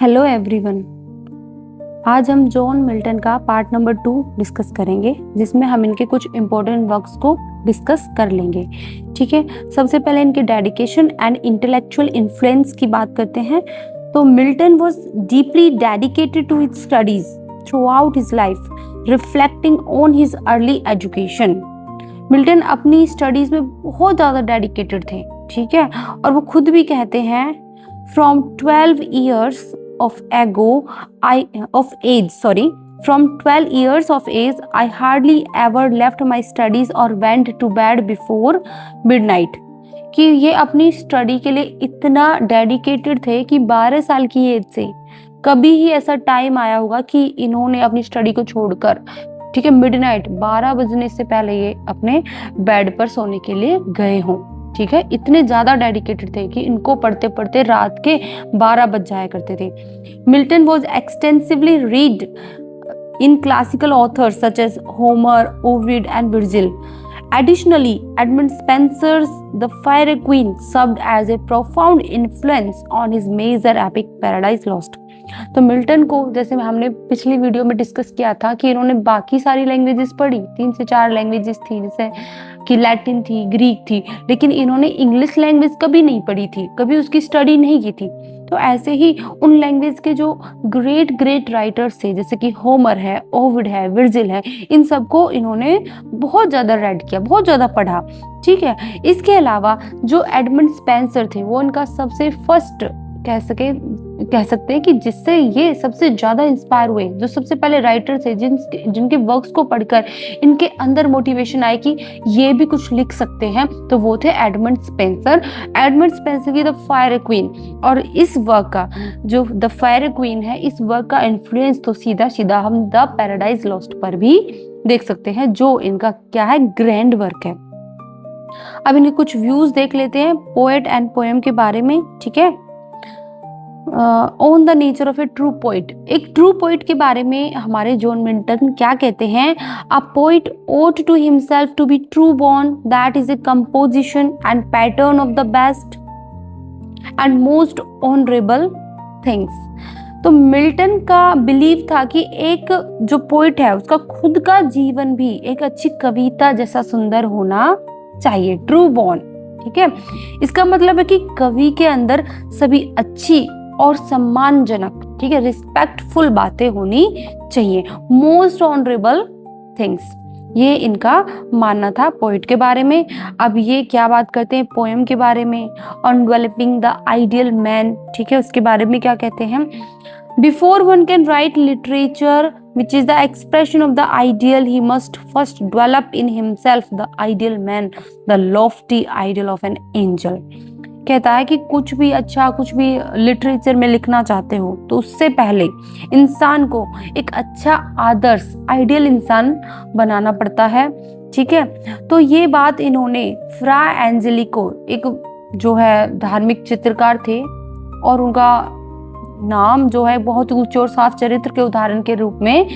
Hello everyone. आज हम John Milton का पार्ट नंबर 2 डिस्कस करेंगे, जिसमें हम इनके कुछ इम्पोर्टेंट वर्क्स को डिस्कस कर लेंगे। ठीक है, सबसे पहले इनके डेडिकेशन एंड इंटेलेक्चुअल इन्फ्लुएंस की बात करते हैं। तो Milton was deeply dedicated to his studies throughout his life, reflecting on his early education. Milton अपनी स्टडीज में बहुत ज़्यादा डेडिकेटेड थे। ठीक है, और वो खुद भी कहते हैं from 12 years of age, I hardly ever left my studies or went to bed before midnight। कि ये अपनी स्टडी के लिए इतना डेडिकेटेड थे कि 12 साल की एज से कभी ही ऐसा टाइम आया होगा कि इन्होंने अपनी स्टडी को छोड़कर, ठीक है, मिडनाइट 12 बजने से पहले ये अपने बेड पर सोने के लिए गए हों। ठीक है, इतने ज्यादा डेडिकेटेड थे कि इनको पढ़ते पढ़ते रात के 12 बज जाया करते थे। Milton was extensively read in classical authors such as Homer, Ovid and Virgil. Additionally, Edmund Spenser's The Fairy Queen served as a profound influence on his major epic Paradise Lost। तो मिल्टन को, जैसे हमने पिछली video में discuss किया था कि इन्होंने बाकी सारी लैंग्वेजेस पढ़ी, 3 से 4 लैंग्वेजेस थी, जैसे कि लैटिन थी, ग्रीक थी, लेकिन इन्होंने इंग्लिश लैंग्वेज कभी नहीं पढ़ी थी, कभी उसकी स्टडी नहीं की थी। तो ऐसे ही उन लैंग्वेज के जो ग्रेट ग्रेट राइटर्स थे, जैसे कि होमर है, ओविड है, वर्जिल है, इन सबको इन्होंने बहुत ज़्यादा रेड किया, बहुत ज़्यादा पढ़ा। ठीक है, इसके अलावा जो एडमंड स्पेंसर थे, वो इनका सबसे फर्स्ट कह सकते हैं कि जिससे ये सबसे ज़्यादा इंस्पायर हुए, जो सबसे पहले राइटर थे जिनके वर्क्स को पढ़कर इनके अंदर मोटिवेशन आई कि ये भी कुछ लिख सकते हैं, तो वो थे एडमंड स्पेंसर। एडमंड स्पेंसर की द फायर क्वीन, और इस वर्क का जो द फायर क्वीन है, इस वर्क का इन्फ्लुएंस तो सीधा सीधा हम द पैराडाइज लॉस्ट पर भी देख सकते हैं, जो इनका क्या है, ग्रैंड वर्क है। अब इनके कुछ व्यूज देख लेते हैं पोएट एंड पोएम के बारे में। ठीक है, on the nature of A true poet. एक ट्रू पोइट के बारे में हमारे जॉन मिल्टन क्या कहते हैं, अ poet ought to himself to be true born, that is a composition and pattern of the best and most honorable things। तो Milton का बिलीव था कि एक जो पोइट है उसका खुद का जीवन भी एक अच्छी कविता जैसा सुंदर होना चाहिए, ट्रू बॉर्न। ठीक है, इसका मतलब है कि कवि के अंदर सभी अच्छी और सम्मानजनक, ठीक है, रिस्पेक्टफुल बातें होनी चाहिए, मोस्ट ऑनरेबल थिंग्स, ये इनका मानना था पोइट के बारे में। अब ये क्या बात करते हैं पोएम के बारे में, on developing the ideal man. ठीक है, उसके बारे में क्या कहते हैं, before one can write literature which is the expression of the ideal, he must first develop in himself the ideal man, the lofty ideal of an angel। कहता है कि कुछ भी अच्छा, कुछ भी लिटरेचर में लिखना चाहते हो तो उससे पहले इंसान को एक अच्छा आदर्श आइडियल इंसान बनाना पड़ता है। ठीक है, तो ये बात इन्होंने फ्रा एंजेलिको, एक जो है धार्मिक चित्रकार थे, और उनका नाम जो है बहुत ऊंचे और साफ चरित्र के उदाहरण के रूप में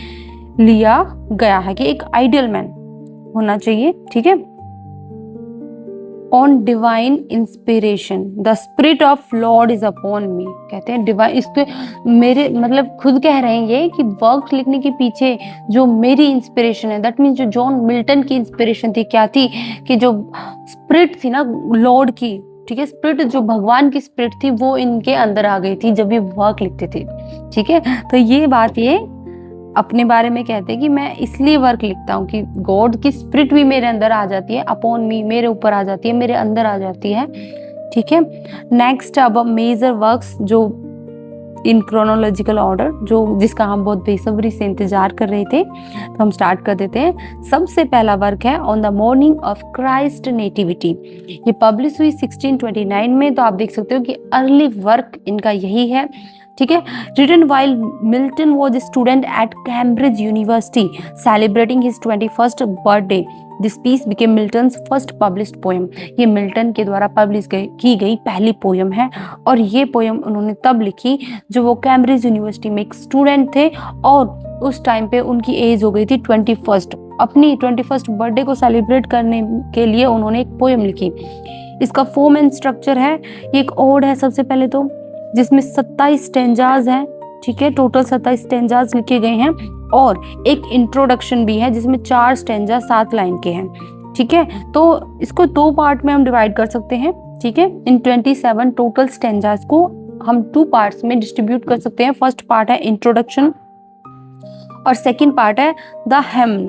लिया गया है कि एक आइडियल मैन होना चाहिए। ठीक है, on divine inspiration, the spirit of Lord is upon मी। कहते हैं डिवाइन, इसके मेरे मतलब खुद कह रहे हैं ये कि वर्क लिखने के पीछे जो मेरी इंस्पिरेशन है, दैट मीन्स जो जॉन मिल्टन की इंस्पिरेशन थी, क्या थी कि जो स्पिरिट थी ना लॉर्ड की, ठीक है, स्पिरिट जो भगवान की स्पिरिट थी वो इनके अंदर आ गई थी जब ये वर्क लिखते थे। ठीक है, तो ये बात ये अपने बारे में कहते हैं कि मैं इसलिए वर्क लिखता हूँ कि गॉड की स्पिरिट भी मेरे अंदर आ जाती है, अपॉन मी, मेरे ऊपर आ जाती है, मेरे अंदर आ जाती है। ठीक है, नेक्स्ट अब मेजर वर्क्स जो इन क्रोनोलॉजिकल ऑर्डर, जो जिसका हम बहुत बेसब्री से इंतजार कर रहे थे, तो हम स्टार्ट कर देते हैं। सबसे पहला वर्क है on the morning of Christ nativity. ये पब्लिश हुई 1629 में, तो आप देख सकते हो कि अर्ली वर्क इनका यही है। ठीक है, written while Milton was a student at Cambridge University celebrating his 21st birthday. This piece became Milton's first published poem. ये मिल्टन के द्वारा पब्लिश की गई पहली पोएम है, और ये पोएम उन्होंने तब लिखी जब वो कैम्ब्रिज यूनिवर्सिटी में एक स्टूडेंट थे, और उस टाइम पे उनकी एज हो गई थी 21st। अपनी 21st बर्थडे को सेलिब्रेट करने के लिए उन्होंने एक पोएम लिखी। इसका फॉर्म एंड स्ट्रक्चर है, ये एक ओड है सबसे पहले तो, जिसमें 27 स्टेंजाज हैं, ठीक है, टोटल 27 स्टेंजास लिखे गए हैं और एक इंट्रोडक्शन भी है जिसमें 4 स्टेंजा 7 लाइन के हैं। ठीक है, तो इसको 2 पार्ट में हम डिवाइड कर सकते हैं। ठीक है, इन 27 टोटल स्टेंजास को हम 2 पार्ट्स में डिस्ट्रीब्यूट कर सकते हैं। फर्स्ट पार्ट है इंट्रोडक्शन और सेकंड पार्ट है द हेम्न।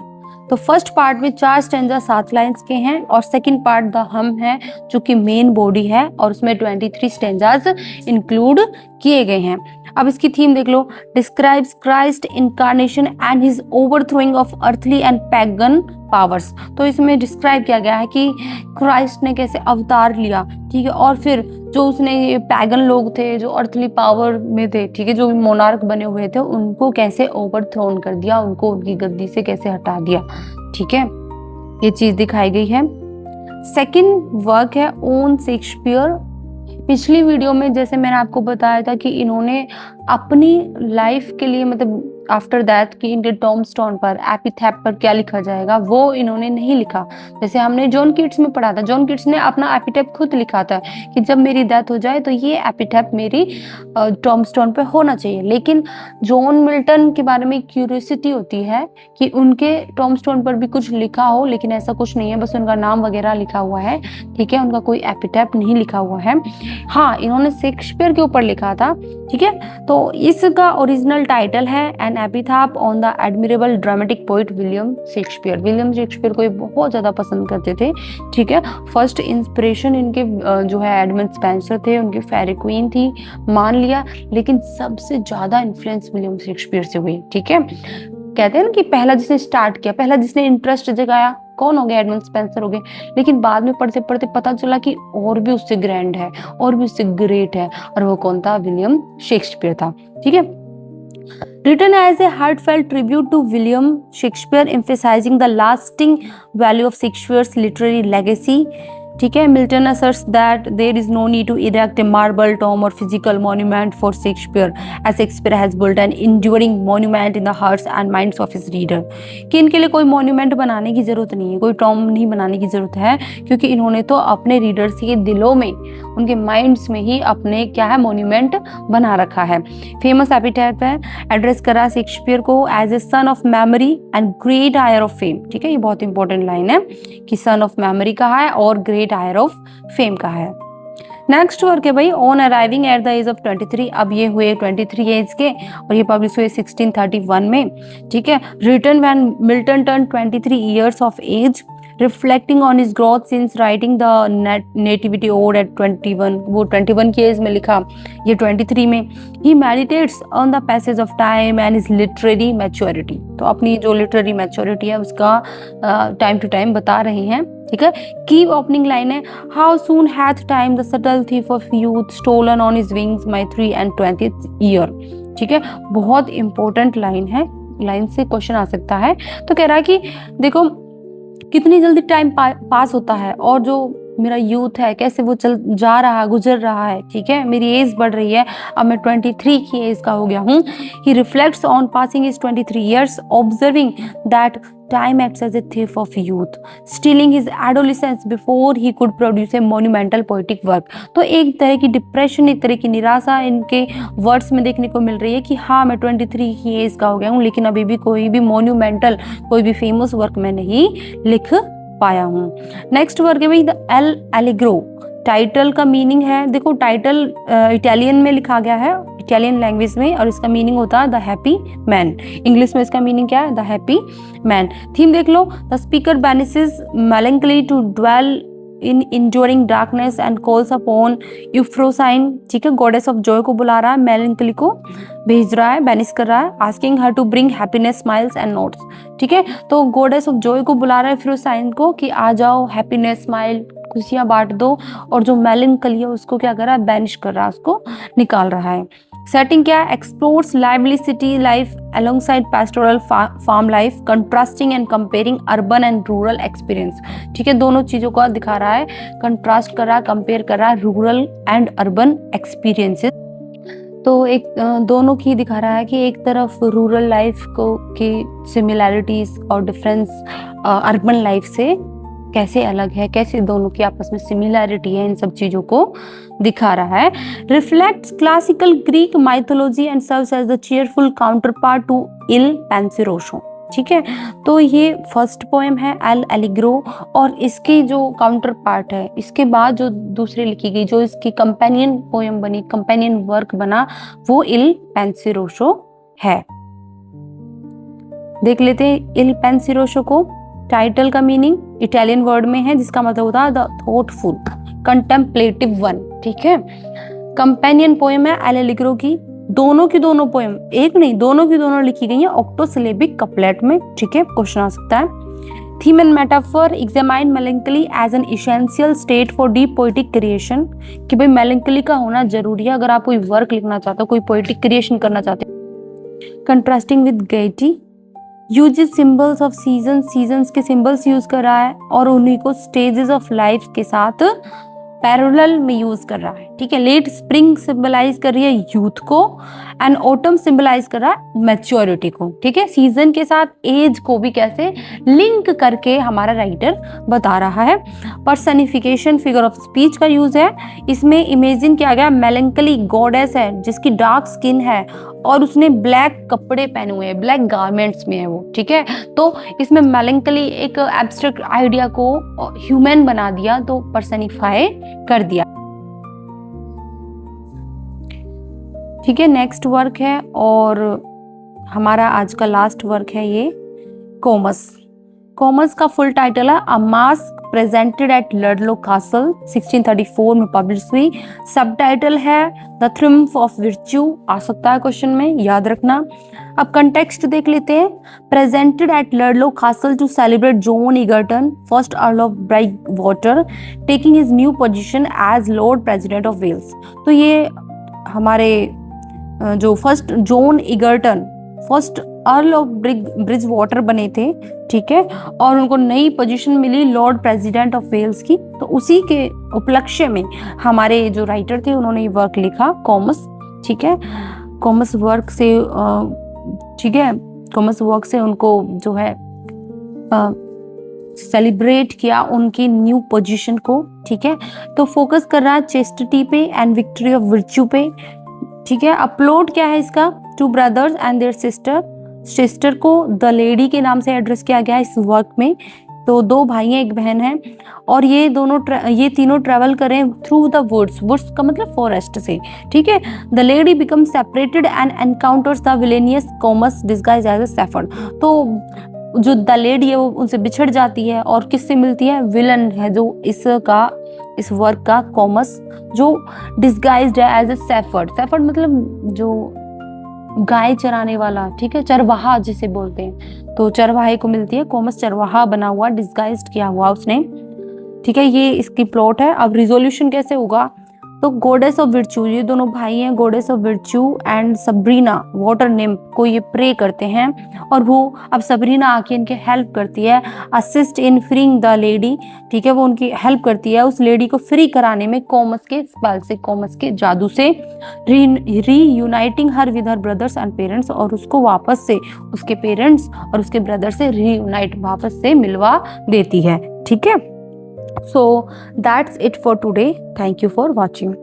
तो फर्स्ट पार्ट में 4 स्टेंजा 7 लाइंस के हैं और सेकंड पार्ट द हम है जो कि मेन बॉडी है और उसमें 23 स्टेंजास इंक्लूड किए गए हैं। अब इसकी थीम देख लो, describes Christ incarnation and his overthrowing of earthly and pagan powers. तो इसमें डिस्क्राइब किया गया है कि क्राइस्ट ने कैसे अवतार लिया, ठीक है, और फिर जो उसने पैगन लोग थे जो अर्थली पावर में थे, ठीक है, जो मोनार्क बने हुए थे, उनको कैसे ओवरथ्रोन कर दिया, उनको उनकी गद्दी से कैसे हटा दिया। ठीक है, ये चीज दिखाई गई है। सेकंड वर्क है ओन शेक्सपियर। पिछली वीडियो में जैसे मैंने आपको बताया था कि इन्होंने अपनी लाइफ के लिए मतलब आफ्टर दैट कि इनके टॉम्बस्टोन पर एपिथैप पर क्या लिखा जाएगा वो इन्होंने नहीं लिखा। जैसे हमने जॉन कीट्स में पढ़ा था, जॉन कीट्स ने अपना एपिथैप खुद लिखा था कि जब मेरी डेथ हो जाए तो ये एपिथैप मेरी टॉम्बस्टोन पे होना चाहिए। लेकिन जॉन मिल्टन के बारे में क्यूरियोसिटी होती है कि उनके टॉम्बस्टोन पर भी कुछ लिखा हो, लेकिन ऐसा कुछ नहीं है, बस उनका नाम वगैरह लिखा हुआ है। ठीक है, उनका कोई एपिथैप नहीं लिखा हुआ है। हाँ, इन्होंने शेक्सपियर के ऊपर लिखा था। ठीक है, तो इसका ओरिजिनल टाइटल है an epitaph on the admirable dramatic poet William Shakespeare. William Shakespeare को ये बहुत ज्यादा पसंद करते थे। ठीक है, फर्स्ट इंस्पिरेशन इनके जो है एडमंड स्पेंसर थे, उनकी फेरी क्वीन थी, मान लिया, लेकिन सबसे ज्यादा इन्फ्लुएंस विलियम शेक्सपियर से हुई। ठीक है, कहते हैं ना कि पहला जिसने स्टार्ट किया, पहला जिसने इंटरेस्ट जगाया कौन हो गया, एडमंड स्पेंसर हो गए। लेकिन बाद में पढ़ते पढ़ते पता चला कि और भी उससे ग्रैंड है और भी उससे ग्रेट है, और वो कौन था, विलियम शेक्सपियर था। ठीक है, written as a heartfelt tribute to William Shakespeare, emphasizing the lasting value of Shakespeare's literary legacy. ठीक है, Milton asserts that there is no need to erect a marble tomb or physical monument for Shakespeare, as Shakespeare has built an enduring monument in the hearts and minds of his reader. कि इनके लिए कोई monument बनाने की जरूरत नहीं है, कोई टॉम्ब नहीं बनाने की जरूरत है, क्योंकि इन्होंने तो अपने रीडर्स के दिलों में, उनके माइंड्स में ही अपने क्या है मोन्यूमेंट बना रखा है। फेमस एपिथैप है, एड्रेस करा शेक्सपियर को as a son of memory and great heir of fame. ठीक है, ये बहुत इंपॉर्टेंट लाइन है कि सन ऑफ मेमोरी कहा है और ग्रेट हायर ऑफ फेम कहा है। नेक्स्ट वर्क है भाई on arriving at the age of 23। अब ये हुए 23 एज के और ये पब्लिश हुए 1631 में। ठीक है, written when Milton turn 23 years of age, reflecting on his growth since writing the nativity ode at 21। वो 21 की एज में लिखा, ये 23 में। He meditates on the passage of time and his literary maturity. तो अपनी जो लिटरेरी मैच्योरिटी है उसका टाइम टू टाइम बता रहे हैं। ठीक है, की ओपनिंग लाइन है, how soon hath time the subtle thief of youth stolen on his wings my 3 and 20th year. ठीक है, बहुत इंपॉर्टेंट लाइन है, लाइन से क्वेश्चन आ सकता है। तो कह रहा है कि देखो कितनी जल्दी टाइम पास होता है और जो मेरा यूथ है कैसे वो चल जा रहा है, गुजर रहा है। ठीक है, मेरी एज बढ़ रही है, अब मैं 23 की एज का हो गया हूँ। He reflects on passing his 23 years, observing that time acts as a thief of youth, stealing his adolescence before he could produce a monumental poetic work. तो एक तरह की डिप्रेशन, एक तरह की निराशा इनके वर्ड्स में देखने को मिल रही है कि हाँ मैं 23 की एज का हो गया हूँ, लेकिन अभी भी कोई भी मोन्यूमेंटल, कोई भी फेमस वर्क मैं नहीं लिख पाया हूँ। नेक्स्ट वर्क है भाई द एल एलिग्रो। टाइटल का मीनिंग है, देखो टाइटल इटालियन में लिखा गया है, इटालियन लैंग्वेज में, और इसका मीनिंग होता है द हैप्पी मैन। इंग्लिश में इसका मीनिंग क्या है, द हैप्पी मैन। थीम देख लो, the speaker banishes melancholy to dwell in enduring darkness and calls upon Euphrosyne. ठीक है, गॉडेस ऑफ जॉय को बुला रहा है, मेलंकली को भेज रहा है, बैनिस कर रहा है, asking her to bring happiness, smiles and notes. ठीक है, तो गॉडेस ऑफ जॉय को बुला रहा है यूफ्रोसाइन को कि आ जाओ, हैप्पीनेस, स्माइल, खुशियां बांट दो, और जो मेलंकली है उसको क्या कर रहा है, बैनिश कर रहा है, उसको निकाल रहा है। सेटिंग क्या है, explores lively city life alongside pastoral farm life, contrasting and comparing urban and rural experience. ठीक है, दोनों चीजों को दिखा रहा है, कंट्रास्ट कर रहा है, कंपेयर कर रहा है रूरल एंड अर्बन एक्सपीरियंसेस। तो एक दोनों की दिखा रहा है कि एक तरफ रूरल लाइफ को की सिमिलैरिटीज और डिफरेंस अर्बन लाइफ से कैसे अलग है, कैसे दोनों की आपस में सिमिलैरिटी है, इन सब चीजों को दिखा रहा है। Reflects classical Greek mythology and serves as the cheerful counterpart to Il Penseroso. ठीक है, तो ये फर्स्ट पोएम है एल एलिग्रो, और इसकी जो काउंटर पार्ट है, इसके बाद जो दूसरी लिखी गई, जो इसकी कंपेनियन पोएम बनी, कंपेनियन वर्क बना, वो इल पेंसिरोसो है। देख लेते हैं इल पेंसिरोसो को। टाइटल का मीनिंग इटालियन वर्ड में है, जिसका मतलब होता है द थॉटफुल, कंटेम्पलेटिव वन। ठीक है, कंपेनियन पोएम है एल एलिग्रो की। दोनों की दोनों पोएम, एक नहीं दोनों की दोनों लिखी गई है ऑक्टोसिलेबिक कपलेट में। ठीक है, क्वेश्चन आ सकता है। Theme and metaphor examine melancholy as an essential state for deep poetic creation, कि भाई मेलंकली का होना जरूरी है अगर आप कोई वर्क लिखना चाहते हो, कोई पोएटिक क्रिएशन करना चाहते हो। Contrasting with gaiety, uses symbols of season, seasons के सिंबल्स यूज कर रहा है, और उन्हीं को स्टेजेस ऑफ लाइफ के साथ पैरेलल में यूज कर रहा है। ठीक है, लेट स्प्रिंग सिंबलाइज कर रही है यूथ को, एंड ऑटम सिंबलाइज कर रहा है मैच्योरिटी को। ठीक है, सीजन के साथ एज को भी कैसे लिंक करके हमारा राइटर बता रहा है। पर्सनिफिकेशन, फिगर ऑफ स्पीच का यूज है। इसमें इमेजिन किया गया मेलंकली गॉडेस है जिसकी डार्क स्किन है और उसने ब्लैक कपड़े पहने हुए हैं, ब्लैक गारमेंट्स में है वो। ठीक है, तो इसमें मेलंकली एक एब्स्ट्रैक्ट आइडिया को ह्यूमन बना दिया, तो पर्सनिफाई कर दिया। ठीक है, नेक्स्ट वर्क है, और हमारा आज का लास्ट वर्क है ये कोमस। कोमस का फुल टाइटल है a masque presented at Ludlow Castle, 1634 में पब्लिश हुई। सब टाइटल है द ट्रिम्फ ऑफ विर्च्यू, आ सकता है क्वेश्चन में, याद रखना। अब कंटेक्स्ट देख लेते हैं। Presented at Ludlow castle to celebrate John Egerton, first earl of Bridgewater, taking his new position as lord president of Wales. तो ये हमारे जो first John Egerton first earl of Bridgewater बने थे। ठीक है, और उनको नई पोजीशन मिली लॉर्ड प्रेसिडेंट ऑफ वेल्स की, तो उसी के उपलक्ष्य में हमारे जो राइटर थे उन्होंने ये वर्क लिखा कॉमस। ठीक है, कॉमस वर्क से ठीक है, कॉमस वर्क से उनको जो है सेलिब्रेट किया उनकी न्यू पोजीशन को। ठीक है, तो फोकस कर रहा है चेस्टिटी पे एंड विक्ट्री ऑफ वर्च्यू पे। ठीक है, अपलोड क्या है इसका, two brothers and their sister, sister को द लेडी के नाम से एड्रेस किया गया है इस वर्क में। तो दो भाई हैं, एक बहन है, और ये तीनों ट्रेवल करें थ्रू द वुड्स, वुड्स का मतलब फॉरेस्ट से। ठीक है, the lady become separated and encounters the villainous Comus disguise as a shepherd. तो जो द लेडी है वो उनसे बिछड़ जाती है और किससे मिलती है, विलन है जो इस वर्क का कॉमस, जो डिस्गाइज्ड है एज अ सेफर्ड। सेफर्ड मतलब जो गाय चराने वाला, ठीक है, चरवाहा जिसे बोलते हैं, तो चरवाहे को मिलती है। कॉमस चरवाहा बना हुआ, डिस्गाइज्ड किया हुआ उसने। ठीक है, ये इसकी प्लॉट है। अब रिजोल्यूशन कैसे होगा, तो गॉडेस ऑफ विर्च्यू, ये दोनों भाई हैं, goddess of virtue and Sabrina water nymph को ये प्रे करते हैं, और वो अब सबरीना आके इनके हेल्प करती है, assist in freeing the lady. ठीक है, वो उनकी हेल्प करती है उस लेडी को फ्री कराने में कॉमस के स्पेल से, कॉमस के जादू से, reuniting her with her brothers and parents, और उसको वापस से उसके पेरेंट्स और उसके ब्रदर से रीयूनाइट, वापस से मिलवा देती है। ठीक है, so that's it for today. Thank you for watching.